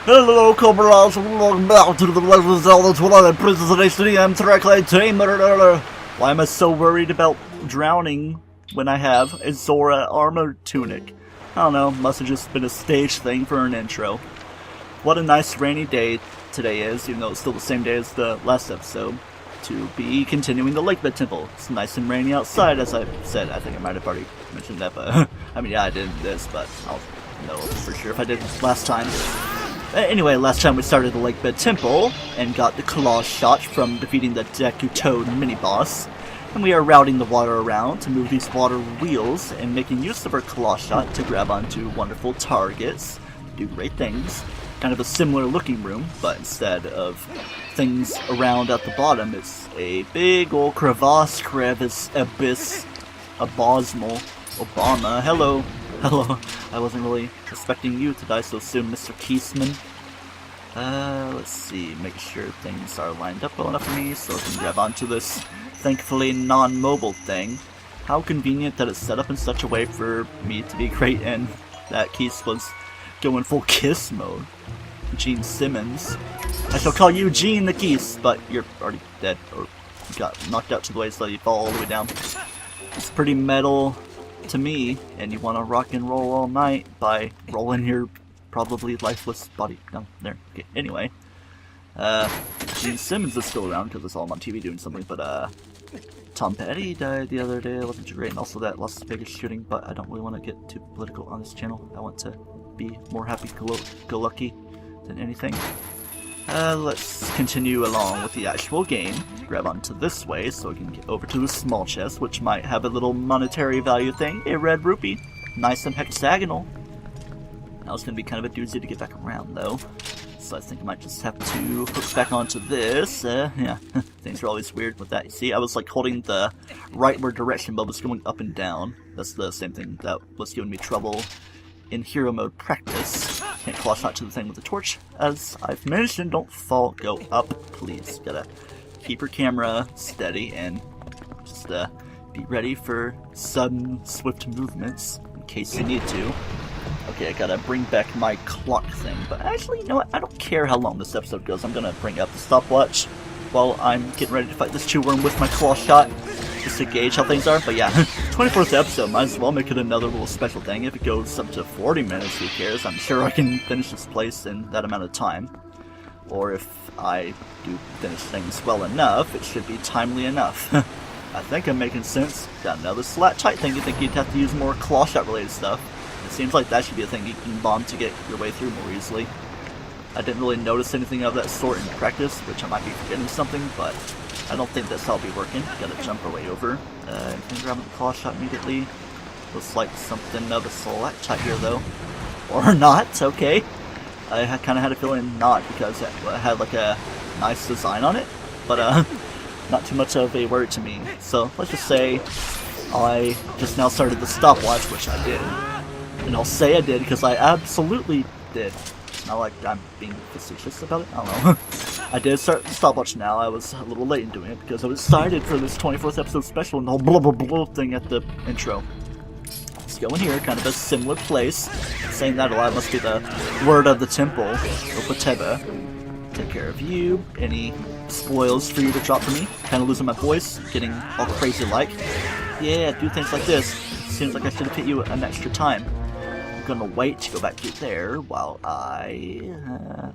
Hello, comrades, and welcome back to the Legend of Zelda Twilight Princess and HD. I'm TryclydeTamer. Why am I so worried about drowning when I have a Zora armor tunic? I don't know, must have just been a stage thing for an intro. What a nice rainy day today is, even though it's still the same day as the last episode, to be continuing the Lakebed Temple. It's nice and rainy outside, as I said. I think I might have already mentioned that, but I mean, yeah, I did this, but I'll know for sure if I did last time. Anyway, last time we started the Lakebed Temple and got the claw shot from defeating the Deku Toad mini-boss, and we are routing the water around to move these water wheels and making use of our claw shot to grab onto wonderful targets, do great things. Kind of a similar looking room, but instead of things around at the bottom, it's a big old crevice, abyss, abysmal, Obama. Hello. I wasn't really expecting you to die so soon, Mr. Keisman. Let's see, make sure things are lined up well enough for me so I can grab onto this thankfully non-mobile thing. How convenient that it's set up in such a way for me to be great, and that Keis was going full kiss mode. Gene Simmons. I shall call you Gene the Keis, but you're already dead, or got knocked out to the way so you fall all the way down. It's pretty metal to me, and you want to rock and roll all night by rolling your probably lifeless body down there. Okay, anyway. Gene Simmons is still around because I saw him on TV doing something, but Tom Petty died the other day. It wasn't too great, and also that Las Vegas shooting, but I don't really want to get too political on this channel. I want to be more happy-go-lucky than anything. Let's continue along with the actual game. Grab onto this way so we can get over to the small chest, which might have a little monetary value thing. A red rupee. Nice and hexagonal. Now it's going to be kind of a doozy to get back around, though. So I think I might just have to hook back onto this. Yeah, things are always weird with that. You see, I was like holding the rightward direction, but was going up and down. That's the same thing that was giving me trouble in hero mode practice. Can't claw shot to the thing with the torch. As I've mentioned, don't fall, go up, please. Gotta keep your camera steady and just be ready for sudden, swift movements in case you need to. Okay, I gotta bring back my clock thing, but actually, you know what? I don't care how long this episode goes. I'm gonna bring up the stopwatch while I'm getting ready to fight this chew worm with my claw shot, just to gauge how things are. But yeah, 24th episode, might as well make it another little special thing. If it goes up to 40 minutes, who cares? I'm sure I can finish this place in that amount of time. Or if I do finish things well enough, it should be timely enough. I think I'm making sense. Got another slat tight thing. You think you'd have to use more claw shot related stuff. It seems like that should be a thing you can bomb to get your way through more easily. I didn't really notice anything of that sort in practice, which I might be forgetting something, but I don't think that's how it'll be working. Gotta jump our way over. Can grab the claw shot immediately. Looks like something of a stalactite here, though. Or not, okay. I kind of had a feeling not, because it had like a nice design on it, but not too much of a word to me. So let's just say I just now started the stopwatch, which I did. And I'll say I did because I absolutely did. It's not like I'm being facetious about it, I don't know. I did start the stopwatch now. I was a little late in doing it because I was excited for this 24th episode special and the whole blah blah blah thing at the intro. Let's go in here, kind of a similar place. Saying that a lot must be the word of the temple, Opateba. Take care of you. Any spoils for you to drop for me? Kind of losing my voice, getting all crazy like. Yeah, do things like this. Seems like I should have hit you an extra time. I'm gonna wait to go back to there while I...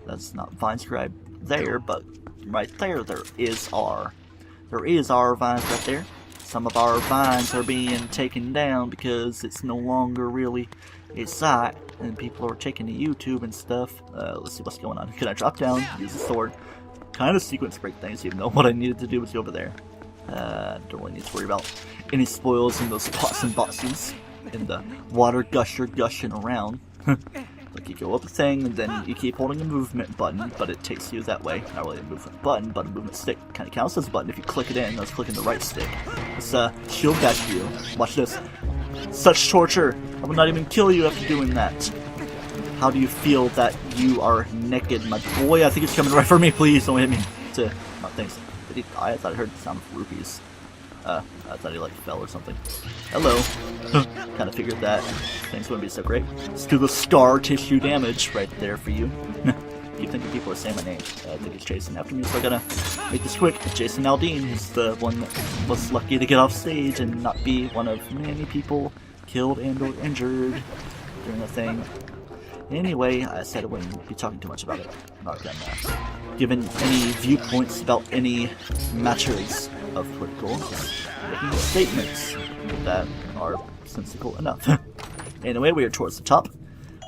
that's not vine scribe there, but right there is our vines right there. Some of our vines are being taken down because it's no longer really a site, and people are taking to YouTube and stuff. Let's see what's going on. Can I drop down, use the sword, kind of sequence break things, even though what I needed to do was go over there. Don't really need to worry about any spoils in those pots and boxes. In the water gusher gushing around. Like you go up a thing and then you keep holding a movement button, but it takes you that way. Not really a movement button, but a movement stick. Kind of counts as a button if you click it in. I was clicking the right stick. It's shield bash you. Watch this. Such torture. I will not even kill you after doing that. How do you feel that you are naked, my boy? I think it's coming right for me. Please don't hit me. Not thanks. Did he die? I thought I heard the sound of rupees. I thought he like fell or something. Hello. Kind of figured that things wouldn't be so great. Let's do the scar tissue damage right there for you. keep thinking people are saying my name. I think it's chasing after me, so I gotta make this quick. Jason Aldean is the one that was lucky to get off stage and not be one of many people killed and or injured during the thing. Anyway, I said I wouldn't be talking too much about it. I'm not gonna given any viewpoints about any matters of political, just making statements that are sensical enough. Anyway, we are towards the top.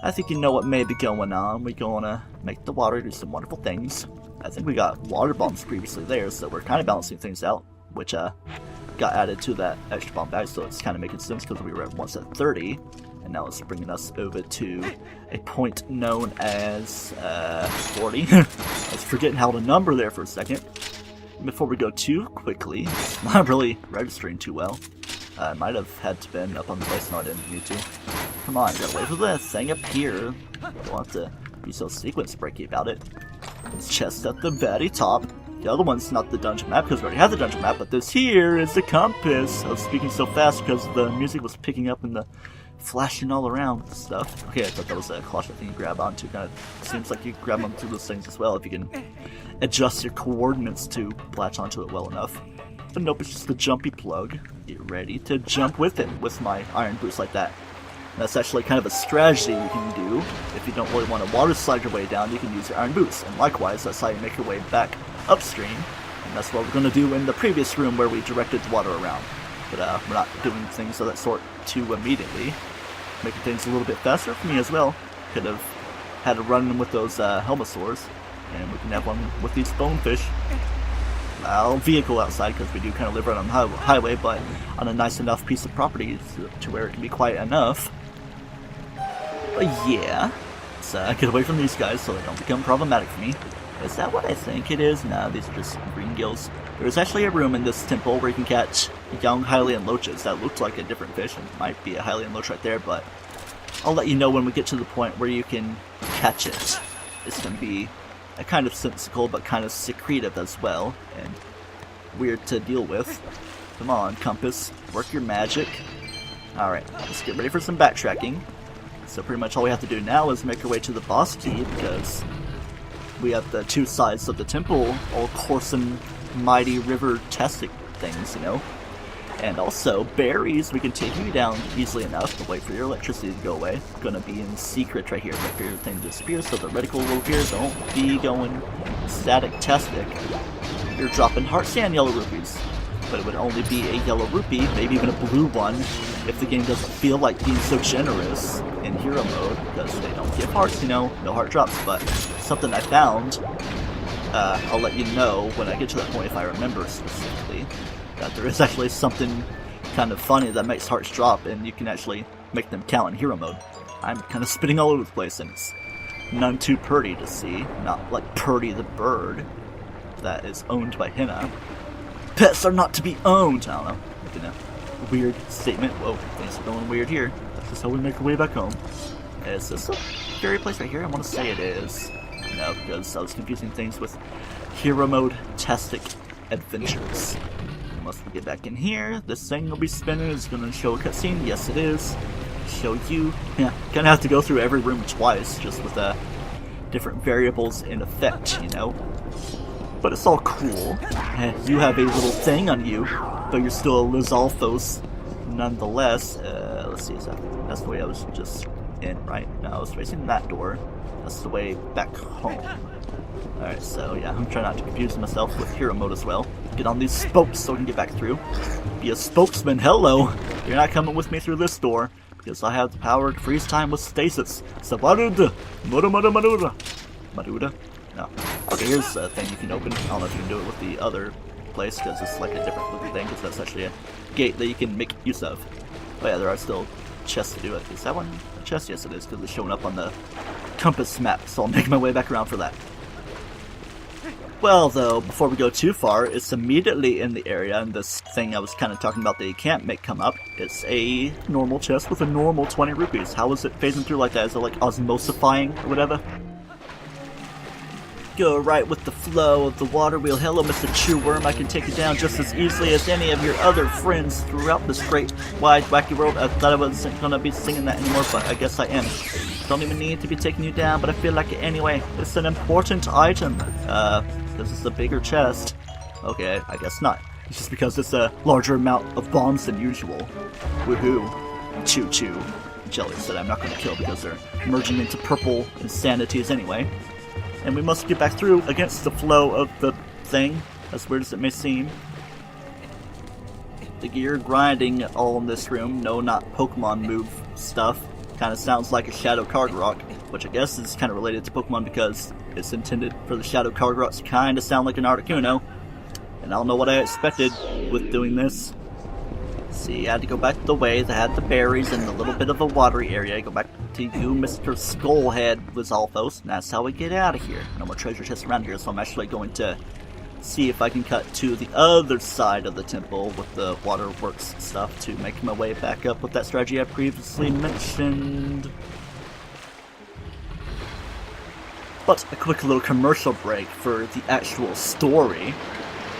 I think you know what may be going on. We're gonna make the water do some wonderful things. I think we got water bombs previously there, so we're kind of balancing things out, which got added to that extra bomb bag, so it's kind of making sense because we were once at 30. And now it's bringing us over to a point known as 40. I was forgetting how to number there for a second. Before we go too quickly, it's not really registering too well. I might have had to been up on the place, no I didn't need to. Come on, gotta wait for this thing up here. Don't have to be so sequence breaky about it. It's chest at the very top. The other one's not the dungeon map because we already have the dungeon map, but this here is the compass. I was speaking so fast because the music was picking up and the flashing all around stuff. Okay, I thought that was a closet thing you grab onto. Kind of seems like you grab onto those things as well if you can adjust your coordinates to latch onto it well enough. But nope, it's just the jumpy plug. Get ready to jump with it with my iron boots like that. And that's actually kind of a strategy you can do. If you don't really want to water slide your way down, you can use your iron boots. And likewise, that's how you make your way back upstream. And that's what we're going to do in the previous room where we directed the water around. But we're not doing things of that sort too immediately. Making things a little bit faster for me as well. Could have had a run with those helmosaurs, and we can have one with these bonefish. Vehicle outside because we do kind of live right on the highway, but on a nice enough piece of property to where it can be quiet enough. But yeah, let's get away from these guys so they don't become problematic for me. Is that what I think it is? No, these are just green gills. There's actually a room in this temple where you can catch young Hylian loaches. That looks like a different fish, and might be a Hylian loach right there, but I'll let you know when we get to the point where you can catch it. It's going to be a kind of sensical, but kind of secretive as well, and weird to deal with. Come on, compass, work your magic. Alright, let's get ready for some backtracking. So pretty much all we have to do now is make our way to the boss key, because we have the two sides of the temple all coursing mighty river-tastic things, you know. And also, berries, we can take you down easily enough to wait for your electricity to go away. Gonna be in secret right here, wait for your thing to disappear, so the reticle over here don't be going static-tastic. You're dropping heart sand yellow rupees, but it would only be a yellow rupee, maybe even a blue one, if the game doesn't feel like being so generous in hero mode, because they don't give hearts, you know, no heart drops. But something I found, I'll let you know when I get to that point if I remember specifically, that there is actually something kind of funny that makes hearts drop, and you can actually make them count in hero mode. I'm kind of spitting all over the place, and it's none too pretty to see, not like Purdy the bird that is owned by Henna. Pets are not to be owned! I don't know, making a weird statement. Whoa, things are going weird here. That's just how we make our way back home. Is this a fairy place right here? I want to say it is. No, because I was confusing things with hero mode-tastic adventures. Once we get back in here, this thing will be spinning. It's going to show a cutscene. Yes, it is. Show you. Yeah, gonna have to go through every room twice, just with different variables in effect, you know. But it's all cool. You have a little thing on you, but you're still a Lizalfos nonetheless. Let's see, that's the way I was just in, right? No, I was facing that door. That's the way back home. Alright, so yeah, I'm trying not to confuse myself with hero mode as well. Get on these spokes so I can get back through. Be a spokesman, hello! You're not coming with me through this door, because I have the power to freeze time with stasis. Sabaruda! Maruda! Maruda? No. Okay, here's a thing you can open. I don't know if you can do it with the other place, because it's like a different looking thing, because that's actually a gate that you can make use of. Oh yeah, there are still chests to do it. Is that one a chest? Yes it is, because it's showing up on the compass map, so I'll make my way back around for that. Well though, before we go too far, it's immediately in the area, and this thing I was kind of talking about that you can't make come up, it's a normal chest with a normal 20 rupees. How is it phasing through like that? Is it like osmosifying or whatever? Go right with the flow of the water wheel. Hello, Mr. True Worm. I can take you down just as easily as any of your other friends throughout this great, wide, wacky world. I thought I wasn't going to be singing that anymore, but I guess I am. don't even need to be taking you down, but I feel like it anyway. It's an important item. This is a bigger chest. Okay, I guess not. It's just because it's a larger amount of bombs than usual. Woohoo. Choo-choo. Jellies that I'm not going to kill because they're merging into purple insanities anyway. And we must get back through against the flow of the thing, as weird as it may seem. The gear grinding all in this room, no, not Pokemon move stuff. Kind of sounds like a Shadow Cargarok, which I guess is kind of related to Pokemon because it's intended for the Shadow Cargaroks to kind of sound like an Articuno. And I don't know what I expected with doing this. See, I had to go back the way that had the berries and a little bit of a watery area. Go back to you, Mr. Skullhead Lizalfos, and that's how we get out of here. No more treasure chests around here, so I'm actually going to see if I can cut to the other side of the temple with the waterworks stuff to make my way back up with that strategy I previously mentioned. But a quick little commercial break for the actual story.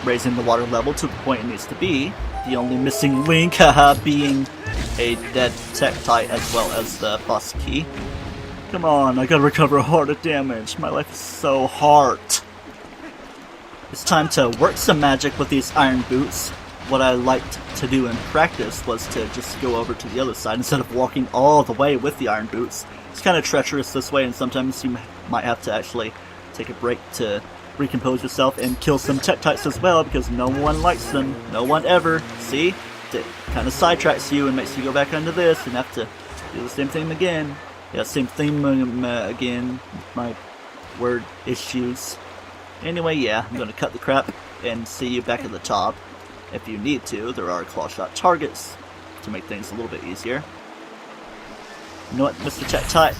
Raising the water level to the point it needs to be. The only missing link, haha, being a dead Tektite as well as the boss key. Come on, I gotta recover heart of damage. My life is so hard. It's time to work some magic with these iron boots. What I liked to do in practice was to just go over to the other side instead of walking all the way with the iron boots. It's kind of treacherous this way, and sometimes you might have to actually take a break to recompose yourself and kill some Tektites as well, because no one likes them. No one ever. See? It kind of sidetracks you and makes you go back under this and have to do the same thing again. Yeah, same thing again. My word issues. Anyway, yeah, I'm going to cut the crap and see you back at the top. If you need to, there are claw shot targets to make things a little bit easier. You know what, Mr. Tektite?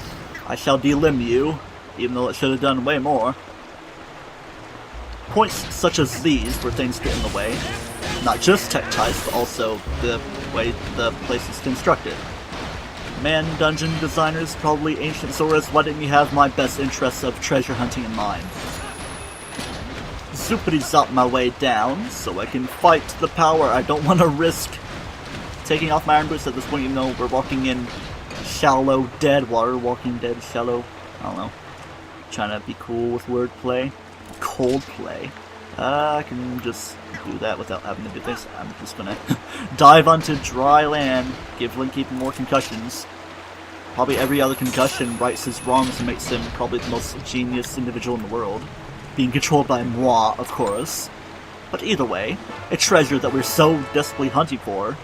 I shall delimb you, even though it should have done way more. Points such as these, where things get in the way, not just Tektites, but also the way the place is constructed. Man, dungeon designers, probably ancient Zoras, why didn't you have my best interests of treasure hunting in mind? Zoopity zop my way down, so I can fight the power. I don't want to risk taking off my iron boots at this point, even though we're walking in shallow, dead water. Walking dead, shallow, I don't know. Trying to be cool with wordplay. Coldplay. I can just do that without having to do this. I'm just gonna dive onto dry land, give Link even more concussions. Probably every other concussion rights his wrongs and makes him probably the most genius individual in the world. Being controlled by moi, of course. But either way, a treasure that we're so desperately hunting for.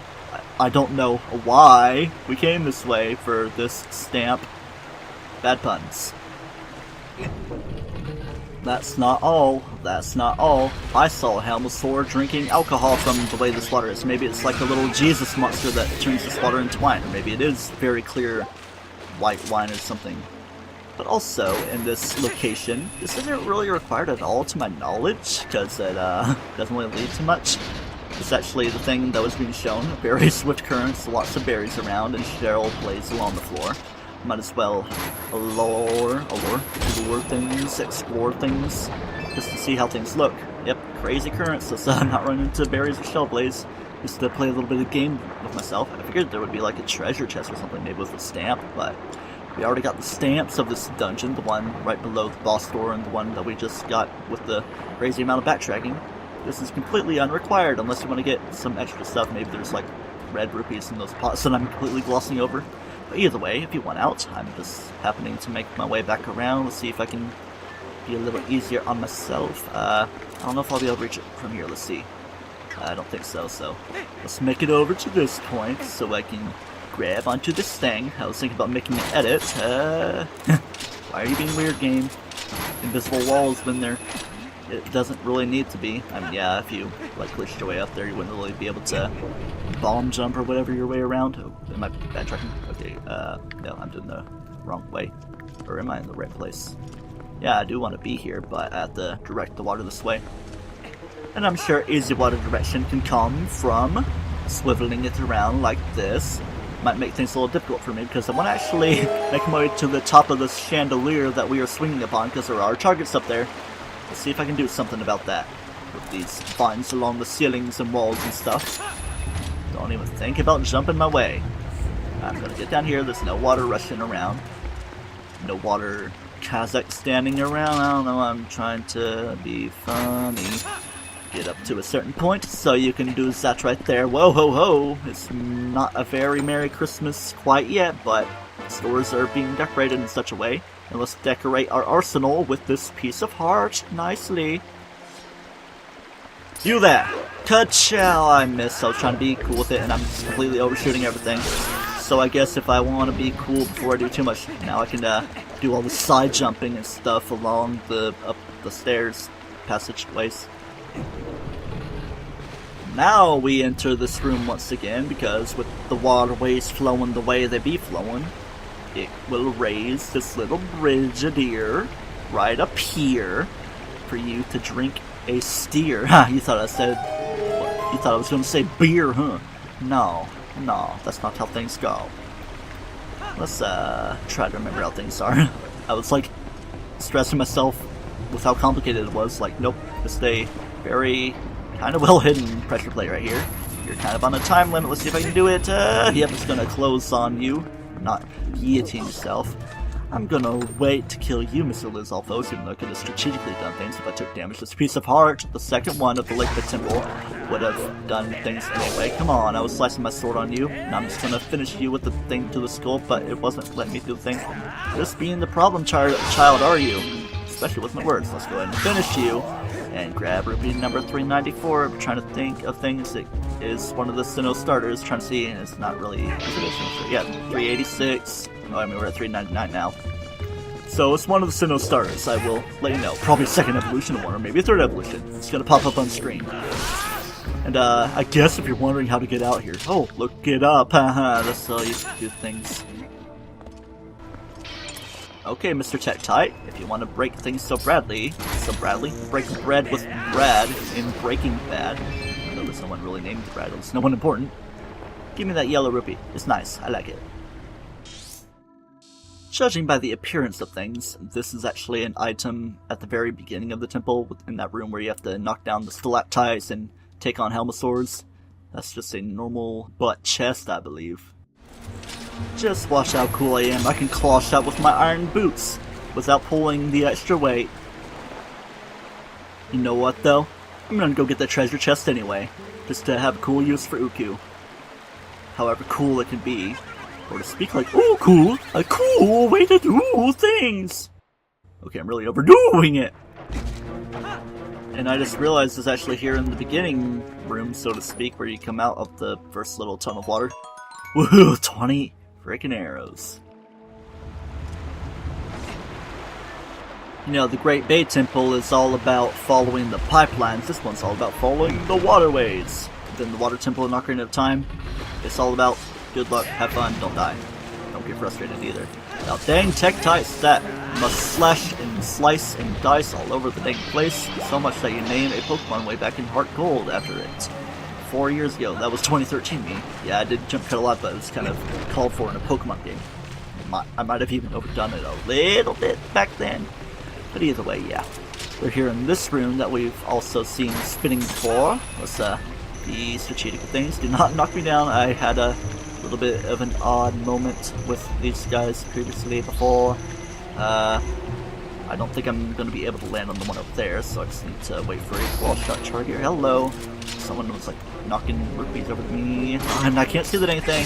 I don't know why we came this way for this stamp. Bad puns. That's not all. That's not all. I saw a Helmosaur drinking alcohol from the way this water is. Maybe it's like a little Jesus monster that turns this water into wine. Or maybe it is very clear white wine or something. But also, in this location, this isn't really required at all to my knowledge, because it doesn't really lead to much. It's actually the thing that was being shown. Very swift currents, lots of berries around, and Cheryl plays along the floor. Might as well allure things, explore things, just to see how things look. Yep, crazy currents, let's not run into berries or shell blaze. Just to play a little bit of game with myself. I figured there would be like a treasure chest or something, maybe with a stamp, but we already got the stamps of this dungeon, the one right below the boss door and the one that we just got with the crazy amount of backtracking. This is completely unrequired unless you want to get some extra stuff. Maybe there's like red rupees in those pots that I'm completely glossing over. But either way, if you want out, I'm just happening to make my way back around. Let's see if I can be a little easier on myself. I don't know if I'll be able to reach it from here. Let's see. I don't think so, so let's make it over to this point so I can grab onto this thing. I was thinking about making an edit. Why are you being weird, game? Invisible walls when there. It doesn't really need to be. I mean, yeah, if you like glitched your way up there, you wouldn't really be able to bomb jump or whatever your way around. Oh, am I backtracking? Okay, no, I'm doing the wrong way. Or am I in the right place? Yeah, I do want to be here, but I have to direct the water this way. And I'm sure easy water direction can come from swiveling it around like this. Might make things a little difficult for me because I want to actually make my way to the top of this chandelier that we are swinging upon because there are targets up there. Let's see if I can do something about that with these vines along the ceilings and walls and stuff. Don't even think about jumping my way. I'm gonna get down here, there's no water rushing around. no water Kazakh standing around. I don't know, I'm trying to be funny. Get up to a certain point, so you can do that right there. Whoa ho ho! It's not a very Merry Christmas quite yet, but stores are being decorated in such a way. And let's decorate our arsenal with this piece of heart nicely. Do that! Ka-chow! I missed. I was trying to be cool with it, and I'm just completely overshooting everything. So I guess if I want to be cool before I do too much, now I can do all the side jumping and stuff along up the stairs passageways. Now we enter this room once again, because with the waterways flowing the way they be flowing, it will raise this little brigadier right up here for you to drink a steer. Ha! You thought I said... You thought I was going to say beer, huh? No, that's not how things go. Let's try to remember how things are. I was like stressing myself with how complicated it was. Like, nope, just a very kind of well hidden pressure plate right here. You're kind of on a time limit. Let's see if I can do it. Yep, it's gonna close on you. Not guillotine yourself. I'm gonna wait to kill you, Mr. Lizalfos, even though I could have strategically done things if I took damage. This piece of heart, the second one of the Liquid Temple, would have done things anyway. Come on, I was slicing my sword on you, and I'm just gonna finish you with the thing to the skull, but it wasn't letting me do the thing. Just being the problem child, are you? Especially with my words. Let's go ahead and finish you, and grab rupee number 394. I'm trying to think of things that is one of the Sinnoh starters, trying to see, and it's not really... Yeah, 386. Oh, I mean, we're at 399 now. So it's one of the Sinnoh starters, I will let you know. Probably a second evolution of one, or maybe a third evolution. It's gonna pop up on screen. And I guess if you're wondering how to get out here, oh, look it up, haha, that's how you do things. Okay, Mr. Tech-Tight, if you want to break things so Bradley, break bread with Brad in Breaking Bad. I know there's no one really named Brad, there's no one important. Give me that yellow rupee, it's nice, I like it. Judging by the appearance of things, this is actually an item at the very beginning of the temple, in that room where you have to knock down the stalactites and take on Helmasaurs. That's just a normal butt chest, I believe. Just watch how cool I am. I can claw shot with my iron boots without pulling the extra weight. You know what though? I'm gonna go get that treasure chest anyway, just to have a cool use for Uku. However cool it can be. Or to speak like, ooh, cool! A cool way to do things! Okay, I'm really overdoing it! And I just realized it's actually here in the beginning room, so to speak, where you come out of the first little ton of water. Woohoo! 20 freaking arrows. You know, the Great Bay Temple is all about following the pipelines. This one's all about following the waterways. Then the Water Temple in Ocarina of Time, it's all about good luck, have fun, don't die. Don't get frustrated either. Now dang Tech-Tights that must slash and slice and dice all over the dang place, so much that you named a Pokemon way back in Heart Gold after it. 4 years ago, that was 2013 me. Yeah, I did jump cut a lot, but it was kind of called for in a Pokemon game. I might have even overdone it a little bit back then. But either way, yeah. We're here in this room that we've also seen spinning before. Let's be strategic with things. Do not knock me down. I had a little bit of an odd moment with these guys previously before. I don't think I'm going to be able to land on the one up there, so I just need to wait for a wall shot charge here. Hello! Someone was like knocking rupees over to me, and I can't see that anything.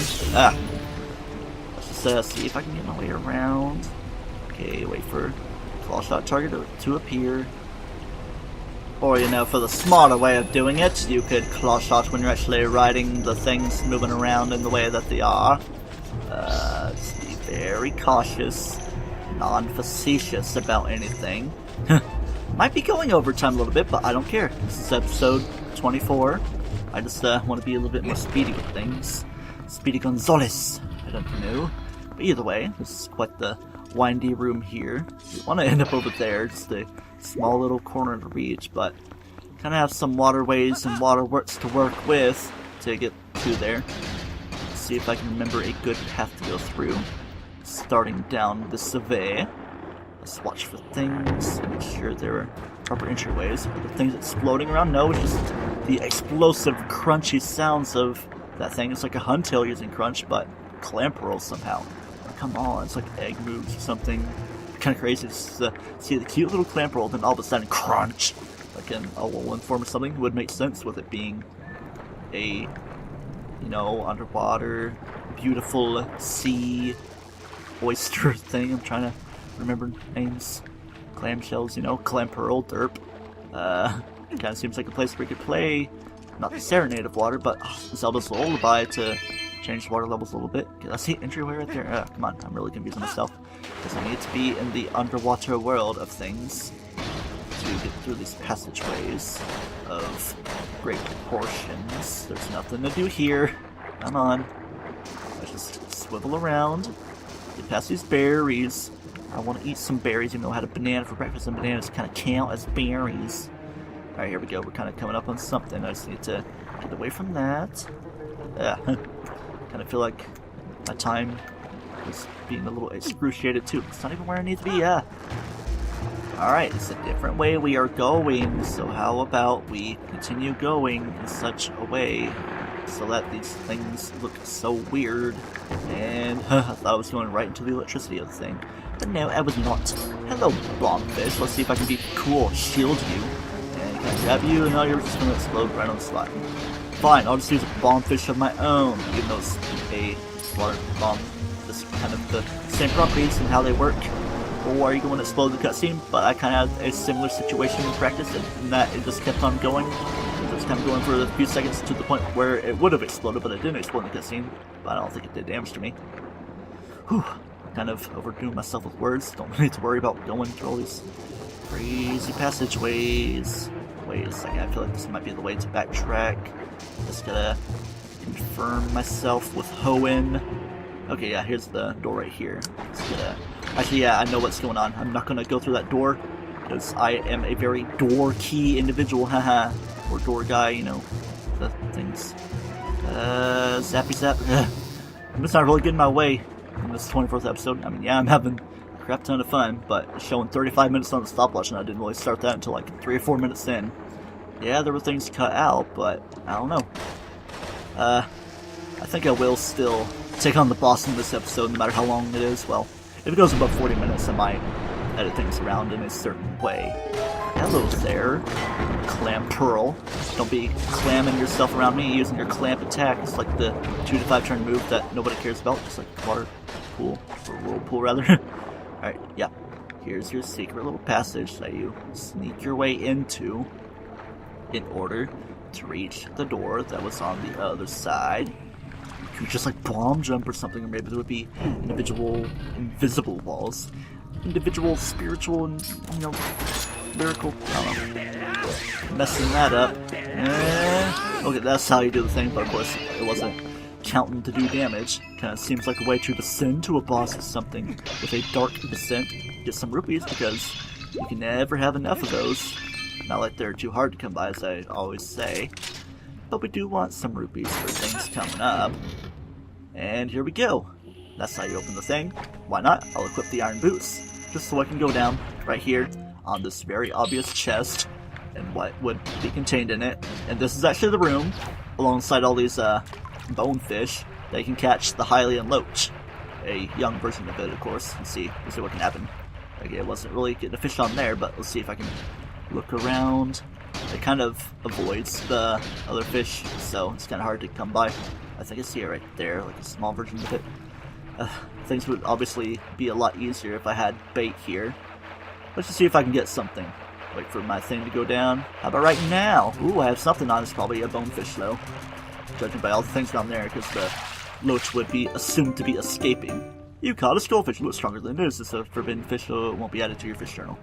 Let's just see if I can get my way around. Okay, wait for claw shot target to appear. Or, you know, for the smarter way of doing it, you could claw shot when you're actually riding the things moving around in the way that they are. Just be very cautious, non-facetious about anything. Might be going over time a little bit, but I don't care. This is episode 24. I just want to be a little bit more speedy with things. Speedy Gonzales. I don't know. But either way, this is quite the windy room here. We want to end up over there, just a small little corner to reach, but kind of have some waterways and waterworks to work with to get to there. Let's see if I can remember a good path to go through. Starting down this way. Let's watch for things, make sure there are proper entryways. Are the things exploding around? No, it's just the explosive, crunchy sounds of that thing. It's like a Huntail using crunch, but Clamperl somehow. Come on, it's like egg moves or something. kind of crazy to see the cute little clamp roll, then all of a sudden crunch, like in a woolen form or something. It would make sense with it being a, you know, underwater, beautiful sea oyster thing. I'm trying to remember names. Clamshells, you know, clam pearl, derp. It kind of seems like a place where you could play, not the Serenade of Water, but Zelda's Lullaby to change the water levels a little bit. Okay, that's the entryway right there. Come on, I'm really confusing myself. Because I need to be in the underwater world of things to get through these passageways of great proportions. There's nothing to do here. Come on. Let's just swivel around, get past these berries. I want to eat some berries, even though I had a banana for breakfast, and bananas kind of count as berries. Alright, here we go. We're kind of coming up on something. I just need to get away from that. Yeah. Kind of feel like my time is being a little excruciated too. It's not even where I need to be. Yeah. Alright, it's a different way we are going. So how about we continue going in such a way so that these things look so weird. And I thought I was going right into the electricity of the thing. But no, I was not. Hello, bombfish. Let's see if I can be cool, shield you. And can I grab you? And now you're just going to explode right on the spot. Fine, I'll just use a bombfish of my own. Even though it's a water bomb. This kind of the same properties and how they work. Or you going to explode the cutscene. But I kind of had a similar situation in practice, in that it just kept on going. It was kind of going for a few seconds to the point where it would have exploded, but it didn't explode in the cutscene. But I don't think it did damage to me. Whew. Kind of overdoing myself with words. Don't need to worry about going through all these crazy passageways. I feel like this might be the way to backtrack. Just gotta confirm myself with Hoenn. Okay, yeah, here's the door right here. Actually, yeah, I know what's going on. I'm not gonna go through that door because I am a very door key individual, haha, or door guy, you know, the things. Zappy zap. I'm just not really getting my way in this 24th episode. I mean, yeah, I'm having a crap ton of fun, but it's showing 35 minutes on the stopwatch, and I didn't really start that until like 3 or 4 minutes in. Yeah, there were things cut out, but I don't know. I think I will still take on the boss in this episode, no matter how long it is. Well, if it goes above 40 minutes, I might edit things around in a certain way. Hello there, Clam Pearl. Don't be clamming yourself around me using your clamp attack. It's like the 2 to 5 turn move that nobody cares about, just like water pool, or whirlpool rather. Alright, yeah. Here's your secret little passage that you sneak your way into in order to reach the door that was on the other side. You could just like bomb jump or something, or maybe there would be individual invisible walls. Individual spiritual and, you know, lyrical, I don't know. Messing that up. Okay, that's how you do the thing, but of course it wasn't counting to do damage. Kind of seems like a way to descend to a boss or something with a dark descent. Get some rupees, because you can never have enough of those. Not like they're too hard to come by, as I always say. But we do want some rupees for things coming up. And here we go. That's how you open the thing. Why not? I'll equip the iron boots. Just so I can go down right here on this very obvious chest and what would be contained in it. And this is actually the room, alongside all these bonefish, that you can catch the Hylian Loach. A young version of it, of course. Let's see what can happen. Okay, it wasn't really getting a fish on there, but let's see if I can look around. It kind of avoids the other fish, so it's kind of hard to come by. I think I see it right there, like a small version of it. Things would obviously be a lot easier if I had bait here. Let's just see if I can get something. Wait for my thing to go down. How about right now? Ooh, I have something on. It's probably a bonefish, though. Judging by all the things down there, because the loach would be assumed to be escaping. You caught a skullfish. It looks stronger than it is. It's a forbidden fish, so it won't be added to your fish journal.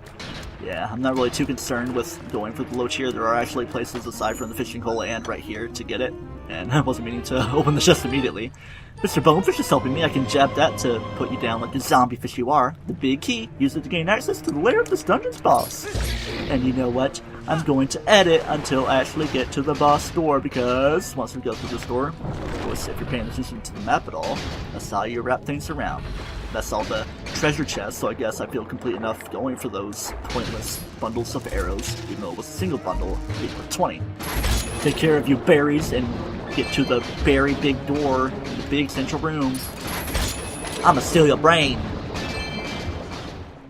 Yeah, I'm not really too concerned with going for the loach here. There are actually places aside from the fishing hole and right here to get it. And I wasn't meaning to open the chest immediately. Mr. Bonefish is helping me. I can jab that to put you down like the zombie fish you are. The big key. Use it to gain access to the lair of this dungeon's boss. And you know what? I'm going to edit until I actually get to the boss door, because once we go through this door, of course, if you're paying attention to the map at all, that's how you wrap things around. That's all the treasure chests, so I guess I feel complete enough going for those pointless bundles of arrows, even though it was a single bundle, for 20. Take care of you berries and get to the very big door, the big central room. I'ma steal your brain.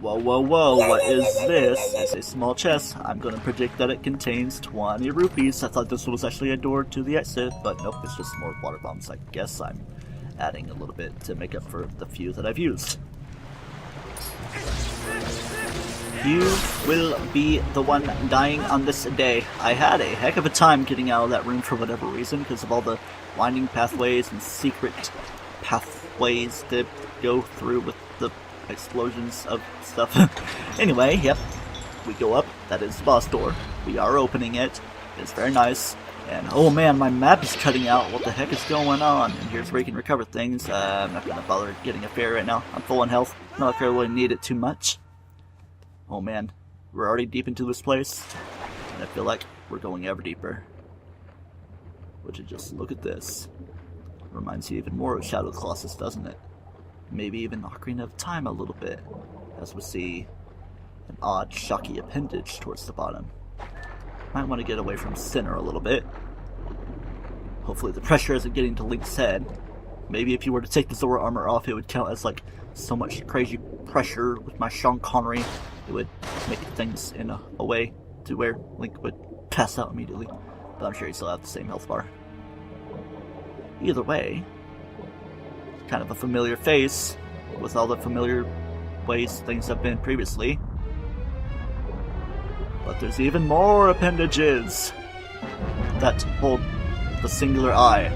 Whoa, whoa, whoa, what is this? It's a small chest. I'm gonna predict that it contains 20 rupees. I thought this was actually a door to the exit, but nope, it's just more water bombs. I guess I'm adding a little bit to make up for the few that I've used. You will be the one dying on this day. I had a heck of a time getting out of that room for whatever reason, because of all the winding pathways and secret pathways to go through with the explosions of stuff. Anyway, yep, we go up. That is the boss door. We are opening it. It's very nice. And oh man, my map is cutting out. What the heck is going on? And here's where you can recover things. I'm not gonna bother getting a fairy right now. I'm full on health. Not like I really need it too much. Oh man, we're already deep into this place, and I feel like we're going ever deeper. Would you just look at this? Reminds you even more of Shadow Colossus, doesn't it? Maybe even Ocarina of Time a little bit, as we see an odd, shocky appendage towards the bottom. Might want to get away from Sinner a little bit. Hopefully the pressure isn't getting to Link's head. Maybe if you were to take the Zora armor off, it would count as like so much crazy pressure with my Sean Connery. It would make things in a way to where Link would pass out immediately. But I'm sure he still have the same health bar. Either way, kind of a familiar face with all the familiar ways things have been previously. But there's even more appendages that hold the singular eye.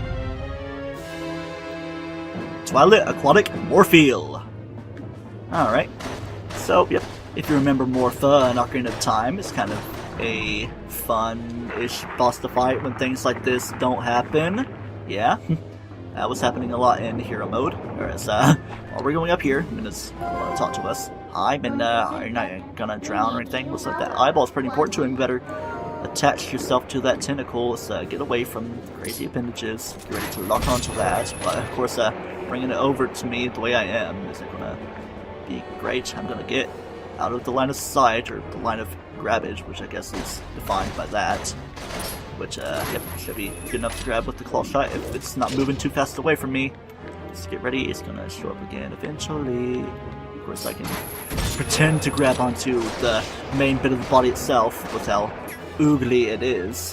Twilight Aquatic Morphle. Alright. So, yep, if you remember Morpha and Ocarina of Time, it's kind of a fun-ish boss to fight when things like this don't happen. Yeah, that was happening a lot in hero mode. Whereas, while we're going up here, Mina's gonna talk to us. Hi, Mina, are you not gonna drown or anything? Looks like that eyeball's pretty important to him. You better attach yourself to that tentacle. Let's get away from the crazy appendages. Get ready to lock onto that. But, of course, bringing it over to me the way I am isn't gonna be great. I'm gonna get out of the line of sight, or the line of grabbage, which I guess is defined by that. Which, yep, should be good enough to grab with the claw shot if it's not moving too fast away from me. Let's get ready. It's gonna show up again eventually. Of course, I can pretend to grab onto the main bit of the body itself with how oogly it is.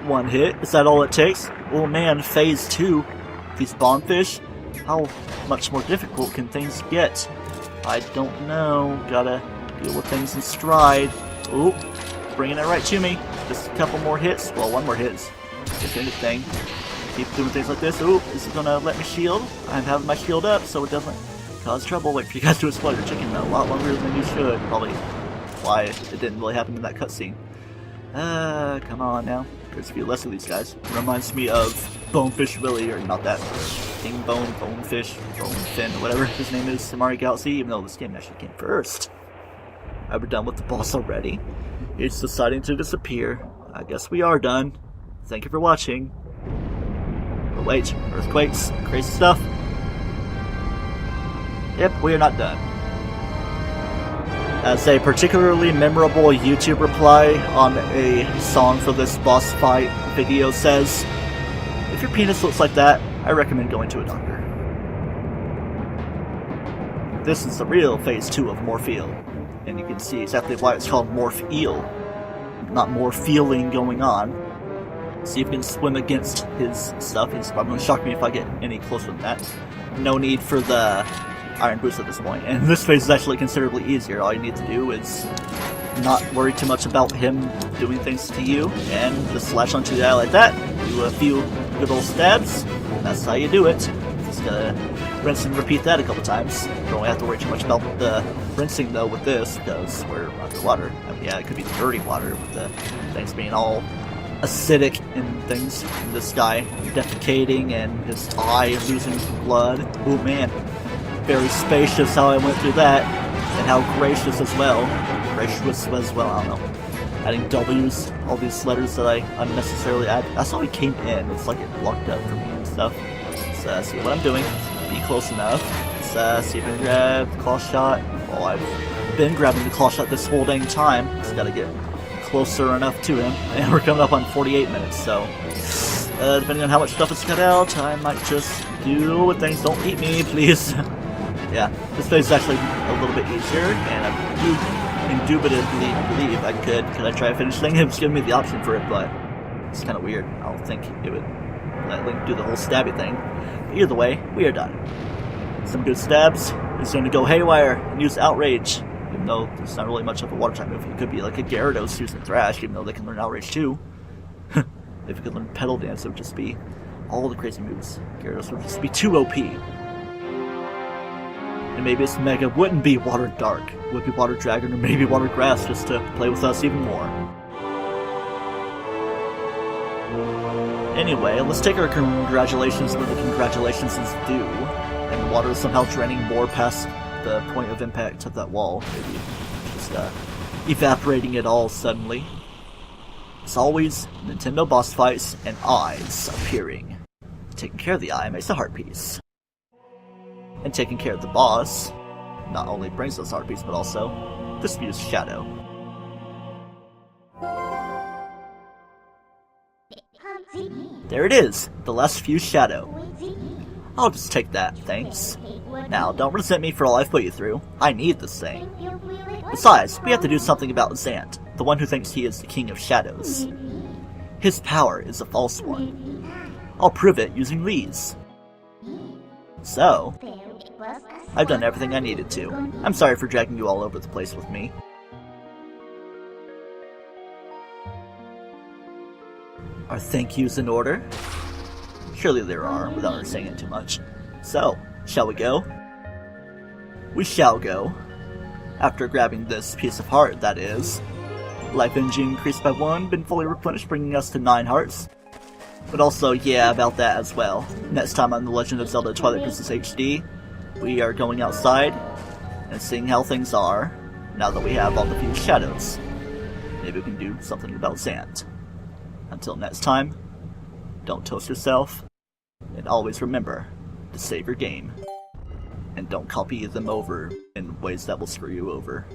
One hit. Is that all it takes? Oh man, phase 2. These bombfish. How much more difficult can things get? I don't know. Gotta deal with things in stride. Oop. Bringing it right to me. Just a couple more hits. Well, one more hit. If anything. Keep doing things like this. Oop. Is it gonna let me shield? I'm having my shield up so it doesn't cause trouble. Wait for you guys to explode your chicken a lot longer than you should. Probably why it didn't really happen in that cutscene. Come on now. There's a few less of these guys. Reminds me of Bonefish Willy, or not that. King Bone, Bonefish, Bonefin, whatever his name is in Mario Galaxy, even though this game actually came first. Are we done with the boss already? It's deciding to disappear. I guess we are done. Thank you for watching. But wait, earthquakes, crazy stuff. Yep, we are not done. As a particularly memorable YouTube reply on a song for this boss fight video says, if your penis looks like that, I recommend going to a doctor. This is the real phase 2 of Morphle, and you can see exactly why it's called Morphle, not more feeling going on. See if you can swim against his stuff. He's probably going to shock me if I get any closer than that. No need for the Iron Boost at this point, and this phase is actually considerably easier. All you need to do is not worry too much about him doing things to you, and just slash onto the eye like that, do a few good old stabs, and that's how you do it. Just gotta rinse and repeat that a couple times. Don't really have to worry too much about the rinsing though with this, because we're underwater. I mean, yeah, it could be dirty water with the things being all acidic and things, and this guy defecating and his eye losing blood. Oh man. Very spacious how I went through that, and how gracious as well. Gracious as well, I don't know. Adding W's, all these letters that I unnecessarily add. That's how he came in. It's like it blocked up for me and stuff. Let's see what I'm doing. Be close enough. Let's see if I can grab the claw shot. Oh, I've been grabbing the claw shot this whole dang time. Just gotta get closer enough to him. And we're coming up on 48 minutes, so depending on how much stuff is cut out, I might just do what things. Don't eat me, please. Yeah, this phase is actually a little bit easier, and I do indubitably believe I could I try finishing it. It was giving me the option for it, but it's kind of weird. I don't think it would let Link do the whole stabby thing. But either way, we are done. Some good stabs. He's going to go haywire and use Outrage, even though there's not really much of a water type move. It could be like a Gyarados using Thrash, even though they can learn Outrage too. If we could learn Petal Dance, it would just be all the crazy moves. Gyarados would just be too OP. And maybe its Mega wouldn't be Water Dark. It would be Water Dragon or maybe Water Grass just to play with us even more. Anyway, let's take our congratulations where the congratulations is due. And the water is somehow draining more past the point of impact of that wall. Maybe just evaporating it all suddenly. As always, Nintendo boss fights and eyes appearing. Taking care of the eye makes a heart piece. And taking care of the boss not only brings us heart piece, but also disputes Shadow. There it is, the last Fuse Shadow. I'll just take that, thanks. Now, don't resent me for all I've put you through. I need this thing. Besides, we have to do something about Zant, the one who thinks he is the King of Shadows. His power is a false one. I'll prove it using these. So, I've done everything I needed to. I'm sorry for dragging you all over the place with me. Are thank yous in order? Surely there are, without her saying it too much. So, shall we go? We shall go. After grabbing this piece of heart, that is. Life energy increased by 1, been fully replenished, bringing us to 9 hearts. But also, yeah, about that as well. Next time on The Legend of Zelda Twilight Princess HD, we are going outside and seeing how things are now that we have all the Fused Shadows. Maybe we can do something about Zant. Until next time, don't toast yourself, and always remember to save your game. And don't copy them over in ways that will screw you over.